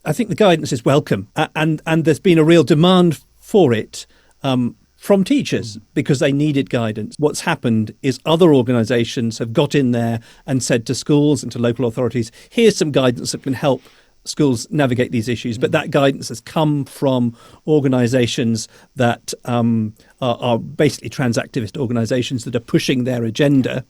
I think the guidance is welcome, and there's been a real demand for it from teachers because they needed guidance. What's happened is other organisations have got in there and said to schools and to local authorities, here's some guidance that can help schools navigate these issues. But that guidance has come from organisations that are basically trans activist organisations that are pushing their agenda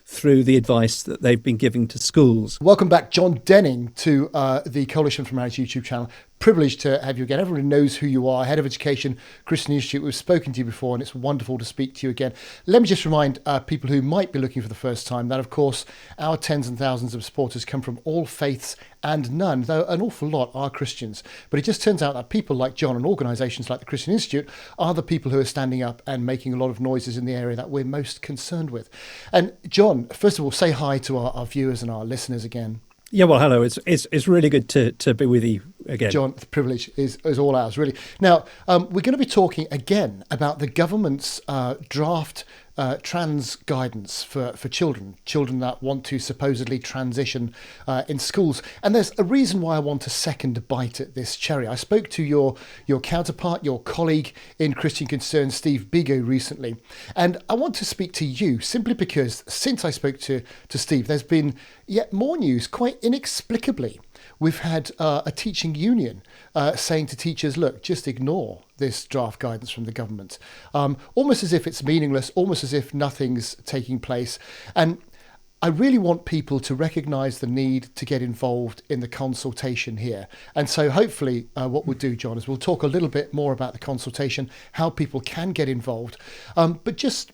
through the advice that they've been giving to schools. Welcome back, John Denning, to the Coalition for Marriage YouTube channel. Privileged to have you again. Everybody knows who you are, Head of Education, Christian Institute. We've spoken to you before, and it's wonderful to speak to you again. Let me just remind people who might be looking for the first time that, of course, our tens and thousands of supporters come from all faiths and none, though an awful lot are Christians. But it just turns out that people like John and organisations like the Christian Institute are the people who are standing up and making a lot of noises in the area that we're most concerned with. And John, first of all, say hi to our viewers and our listeners again. Yeah, well, hello. It's really good to be with you again. John, the privilege is all ours, really. Now, we're going to be talking again about the government's draft trans guidance for children that want to supposedly transition in schools. And there's a reason why I want a second bite at this cherry. I spoke to your counterpart, your colleague in Christian Concern, Steve Bigot, recently. And I want to speak to you simply because since I spoke to Steve, there's been yet more news, quite inexplicably. We've had a teaching union saying to teachers, look, just ignore this draft guidance from the government, almost as if it's meaningless, almost as if nothing's taking place. And I really want people to recognise the need to get involved in the consultation here. And so hopefully what we'll do, John, is we'll talk a little bit more about the consultation, how people can get involved. But just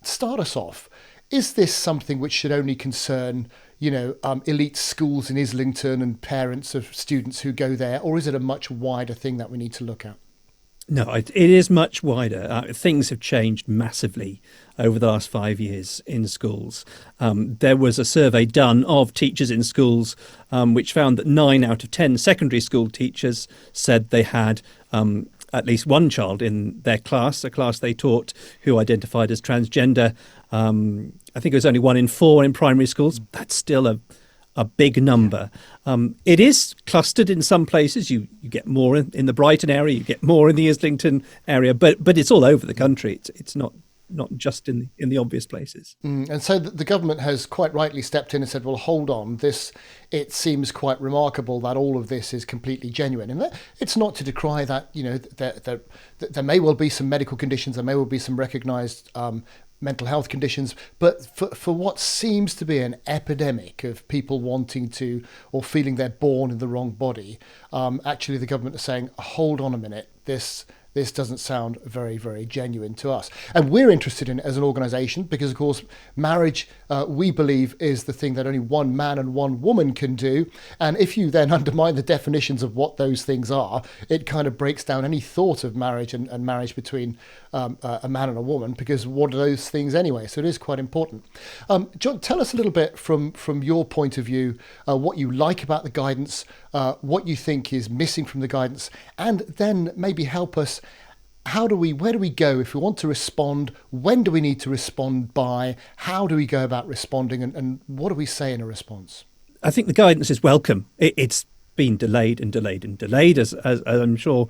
start us off. Is this something which should only concern elite schools in Islington and parents of students who go there, or is it a much wider thing that we need to look at? No, it is much wider. Things have changed massively over the last 5 years in schools. There was a survey done of teachers in schools which found that 9 out of 10 secondary school teachers said they had at least one child in their class, a class they taught, who identified as transgender. I think it was only 1 in 4 in primary schools. That's still a big number. It is clustered in some places. You get more in the Brighton area, you get more in the Islington area, but it's all over the country. It's not just in the obvious places. And so the government has quite rightly stepped in and said, well, hold on, it seems quite remarkable that all of this is completely genuine. And it's not to decry that, there may well be some medical conditions, there may well be some recognised mental health conditions, but for what seems to be an epidemic of people wanting to or feeling they're born in the wrong body, actually the government is saying, hold on a minute, this doesn't sound very, very genuine to us. And we're interested in it as an organisation because, of course, marriage, we believe, is the thing that only one man and one woman can do. And if you then undermine the definitions of what those things are, it kind of breaks down any thought of marriage and marriage between a man and a woman, because what are those things anyway? So it is quite important. John, tell us a little bit from your point of view, what you like about the guidance, what you think is missing from the guidance, and then maybe help us. Where do we go if we want to respond? When do we need to respond by? How do we go about responding? And what do we say in a response? I think the guidance is welcome. It's been delayed and delayed and delayed, as I'm sure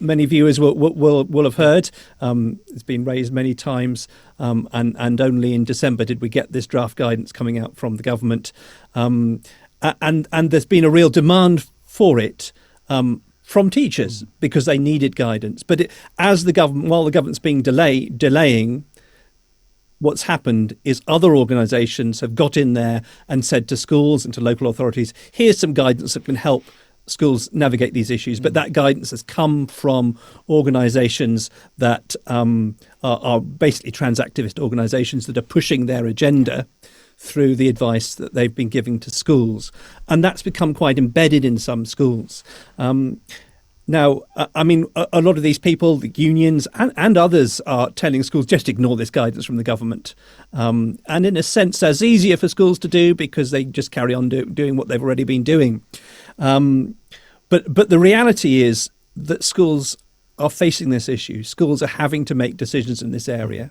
many viewers will have heard. It's been raised many times, and only in December did we get this draft guidance coming out from the government. And there's been a real demand for it from teachers because they needed guidance. But while the government's been delaying, what's happened is other organisations have got in there and said to schools and to local authorities, here's some guidance that can help schools navigate these issues. But that guidance has come from organisations that are basically trans activist organisations that are pushing their agenda through the advice that they've been giving to schools. And that's become quite embedded in some schools. Now, a lot of these people, the unions and others, are telling schools just ignore this guidance from the government. And in a sense, that's easier for schools to do because they just carry on doing what they've already been doing. But the reality is that schools are facing this issue. Schools are having to make decisions in this area.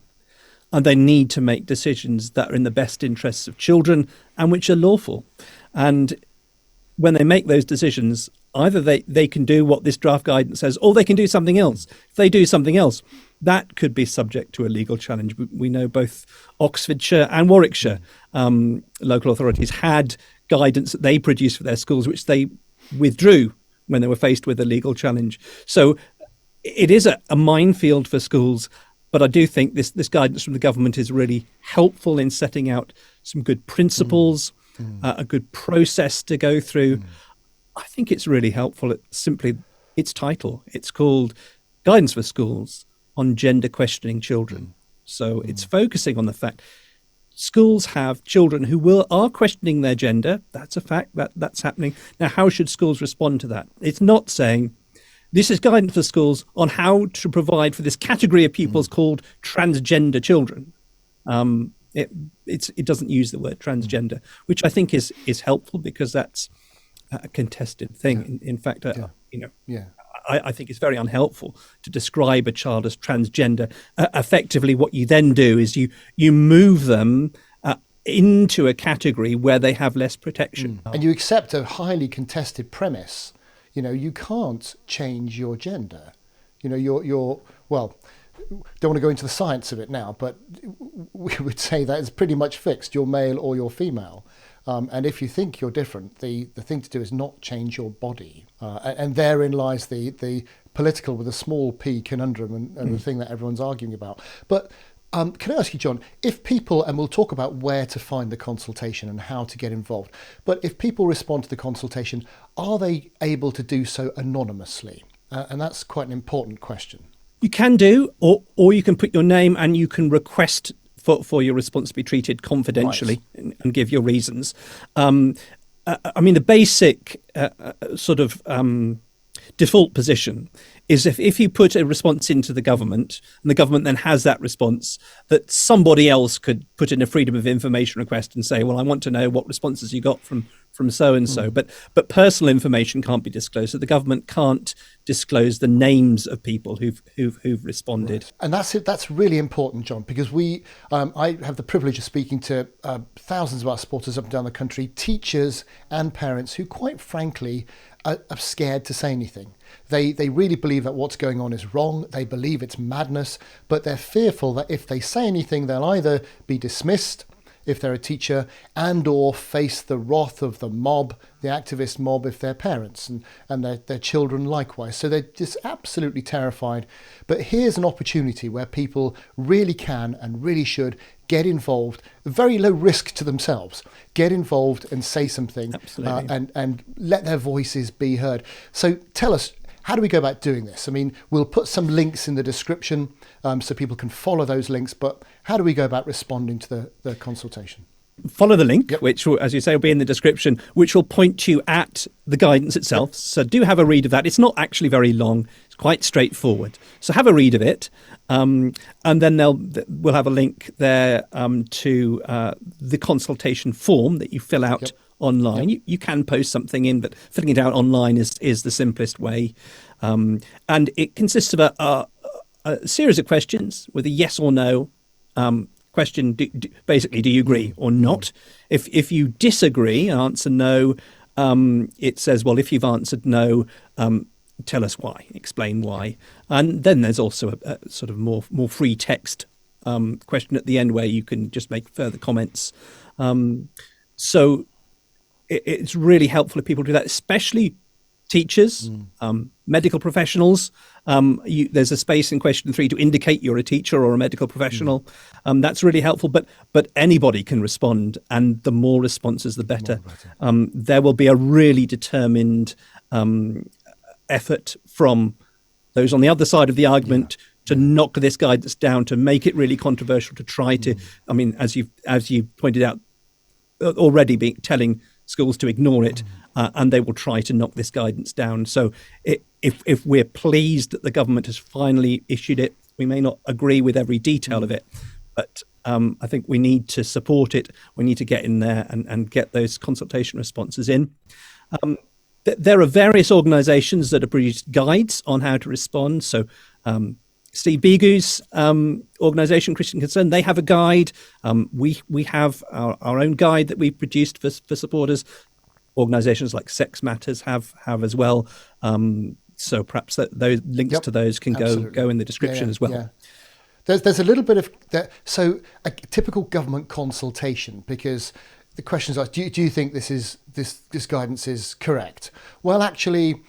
And they need to make decisions that are in the best interests of children and which are lawful. And when they make those decisions, either they can do what this draft guidance says, or they can do something else. If they do something else, that could be subject to a legal challenge. We know both Oxfordshire and Warwickshire local authorities had guidance that they produced for their schools, which they withdrew when they were faced with a legal challenge. So it is a minefield for schools, but I do think this guidance from the government is really helpful in setting out some good principles, a good process to go through. I think it's really helpful. Its title, it's called Guidance for Schools on Gender Questioning Children. So it's focusing on the fact schools have children who are questioning their gender. That's a fact, that's happening. Now, how should schools respond to that? It's not saying this is guidance for schools on how to provide for this category of pupils called transgender children. It doesn't use the word transgender, which I think is helpful, because that's a contested thing. In fact, I think it's very unhelpful to describe a child as transgender. Effectively, what you then do is you move them into a category where they have less protection. And you accept a highly contested premise. You can't change your gender. You're well, don't want to go into the science of it now, but we would say that it's pretty much fixed. You're male or you're female. And if you think you're different, the thing to do is not change your body. And therein lies the political with a small p conundrum and the thing that everyone's arguing about. But can I ask you, John, if people, and we'll talk about where to find the consultation and how to get involved, but if people respond to the consultation, are they able to do so anonymously? And that's quite an important question. You can do, or you can put your name and you can request for your response to be treated confidentially, right, and give your reasons. The basic default position is if you put a response into the government and the government then has that response, that somebody else could put in a freedom of information request and say, well, I want to know what responses you got from so and so. But personal information can't be disclosed. So the government can't disclose the names of people who've responded. Right. And that's really important, John, because I have the privilege of speaking to thousands of our supporters up and down the country, teachers and parents who, quite frankly, are scared to say anything. They really believe that what's going on is wrong. They believe it's madness, but they're fearful that if they say anything, they'll either be dismissed if they're a teacher, and or face the wrath of the mob, the activist mob, if they're parents, and their children likewise. So they're just absolutely terrified. But here's an opportunity where people really can and really should get involved, very low risk to themselves, get involved and say something, and let their voices be heard. So tell us, how do we go about doing this? I mean, we'll put some links in the description so people can follow those links, but how do we go about responding to the consultation? Follow the link, which, as you say, will be in the description, which will point you at the guidance itself. So do have a read of that. It's not actually very long. It's quite straightforward. So have a read of it. And then we'll have a link there to the consultation form that you fill out online. You can post something in, but filling it out online is the simplest way. And it consists of a series of questions with a yes or no question. Basically, do you agree or not? If you disagree and answer no, it says, well, if you've answered no, tell us why, explain why. And then there's also a sort of more free text question at the end where you can just make further comments. So it's really helpful if people do that, especially teachers, medical professionals. There's a space in question 3 to indicate you're a teacher or a medical professional. That's really helpful, but anybody can respond, and the more responses, the better. There will be a really determined effort from those on the other side of the argument to knock this guidance down, to make it really controversial, to try to, as you pointed out already, telling schools to ignore it, and they will try to knock this guidance down. So if we're pleased that the government has finally issued it, we may not agree with every detail of it, but I think we need to support it. We need to get in there and get those consultation responses in. There are various organisations that have produced guides on how to respond. So Steve Bigu's organisation, Christian Concern, they have a guide. We have our own guide that we've produced for supporters. organisations like Sex Matters have as well. So perhaps those links to those can go in the description as well. Yeah. There's a little bit of that. So a typical government consultation, because the questions are, do you think this guidance is correct? Well, actually,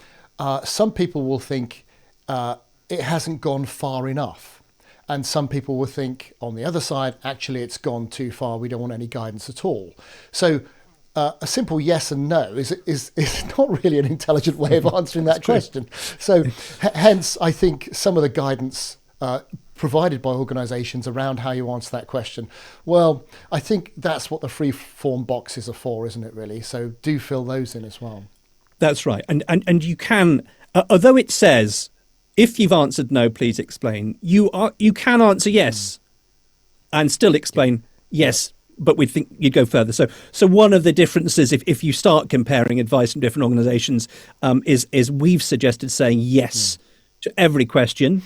some people will think it hasn't gone far enough. And some people will think on the other side, actually, it's gone too far. We don't want any guidance at all. So a simple yes and no is not really an intelligent way of answering that question. So hence, I think some of the guidance provided by organisations around how you answer that question, well, I think that's what the free form boxes are for, isn't it, really? So do fill those in as well. That's right. And you can, although it says, if you've answered no, please explain, you can answer yes and still explain yes, but we think you'd go further. So one of the differences, if you start comparing advice from different organisations, is we've suggested saying yes to every question,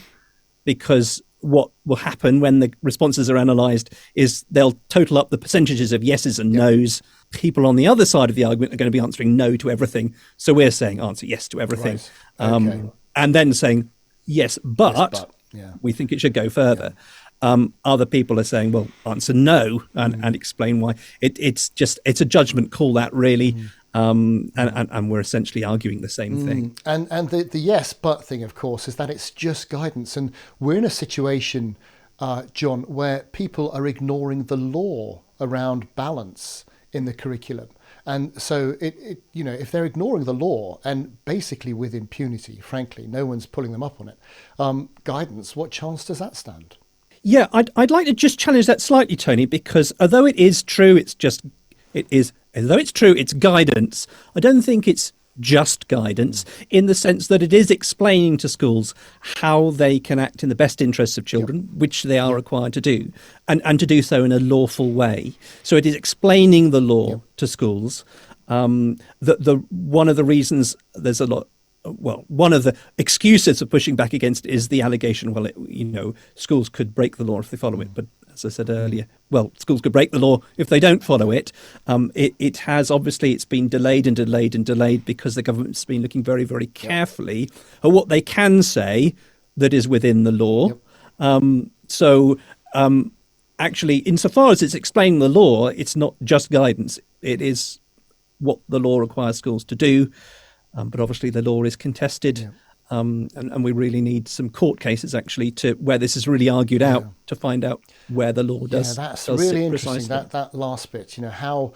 because what will happen when the responses are analysed is they'll total up the percentages of yeses and nos. People on the other side of the argument are going to be answering no to everything. So we're saying answer yes to everything. Right. Okay. And then saying yes, but we think it should go further. Other people are saying, well, answer no and explain why. It's a judgment call, that really. And we're essentially arguing the same thing. And the yes but thing, of course, is that it's just guidance. And we're in a situation, John, where people are ignoring the law around balance in the curriculum. And so if they're ignoring the law, and basically with impunity, frankly, no one's pulling them up on it, guidance, what chance does that stand? Yeah, I'd like to just challenge that slightly, Tony, because although it is true, it's guidance, I don't think it's just guidance, in the sense that it is explaining to schools how they can act in the best interests of children, which they are required to do, and to do so in a lawful way. So it is explaining the law to schools. One of the reasons there's a lot. Well, one of the excuses for pushing back against it is the allegation, schools could break the law if they follow it. But as I said earlier, well, schools could break the law if they don't follow it. It's been delayed and delayed and delayed because the government's been looking very, very carefully at what they can say that is within the law. Actually, insofar as it's explaining the law, it's not just guidance. It is what the law requires schools to do. But obviously the law is contested, and we really need some court cases actually to where this is really argued out to find out where the law does. Yeah, that's really interesting. That last bit, how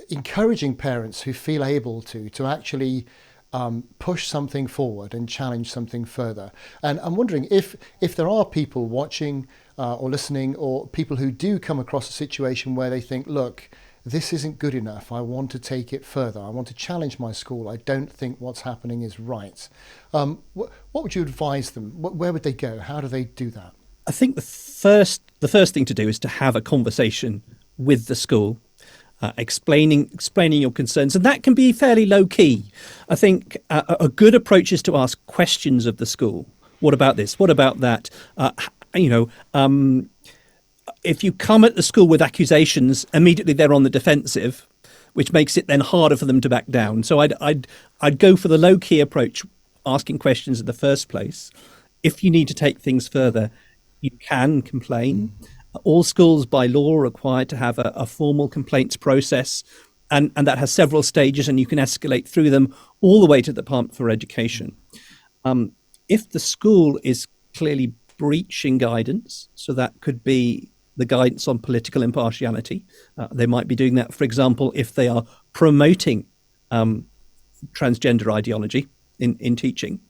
encouraging parents who feel able to actually push something forward and challenge something further. And I'm wondering if there are people watching or listening, or people who do come across a situation where they think, look, this isn't good enough. I want to take it further. I want to challenge my school. I don't think what's happening is right. What would you advise them? Where would they go? How do they do that? I think the first thing to do is to have a conversation with the school, explaining your concerns, and that can be fairly low key. I think a good approach is to ask questions of the school. What about this? What about that? If you come at the school with accusations, immediately they're on the defensive, which makes it then harder for them to back down. So I'd go for the low key approach, asking questions in the first place. If you need to take things further, you can complain. All schools by law are required to have a formal complaints process, and that has several stages, and you can escalate through them all the way to the Department for Education. If the school is clearly breaching guidance, so that could be the guidance on political impartiality. They might be doing that, for example, if they are promoting transgender ideology in teaching.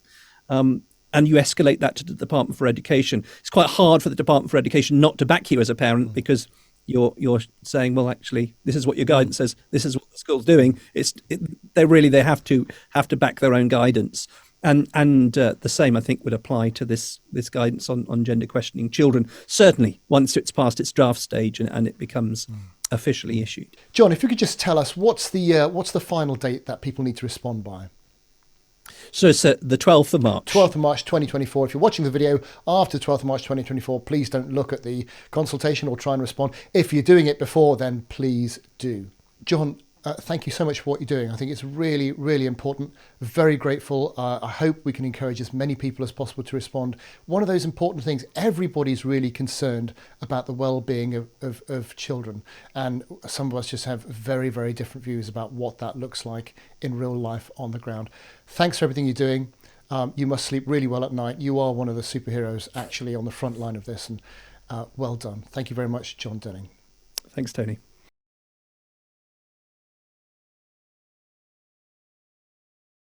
And you escalate that to the Department for Education. It's quite hard for the Department for Education not to back you as a parent, because you're saying, well, actually, this is what your guidance says. This is what the school's doing. They have to back their own guidance. And the same, I think, would apply to this guidance on gender questioning children, certainly once it's past its draft stage and it becomes officially issued. John, if you could just tell us, what's the final date that people need to respond by? So it's the 12th of March. 12th of March 2024. If you're watching the video after 12th of March 2024, please don't look at the consultation or try and respond. If you're doing it before, then please do. John, thank you so much for what you're doing. I think it's really, really important. Very grateful. I hope we can encourage as many people as possible to respond. One of those important things, everybody's really concerned about the well-being of children. And some of us just have very, very different views about what that looks like in real life on the ground. Thanks for everything you're doing. You must sleep really well at night. You are one of the superheroes actually on the front line of this, and well done. Thank you very much, John Denning. Thanks, Tony.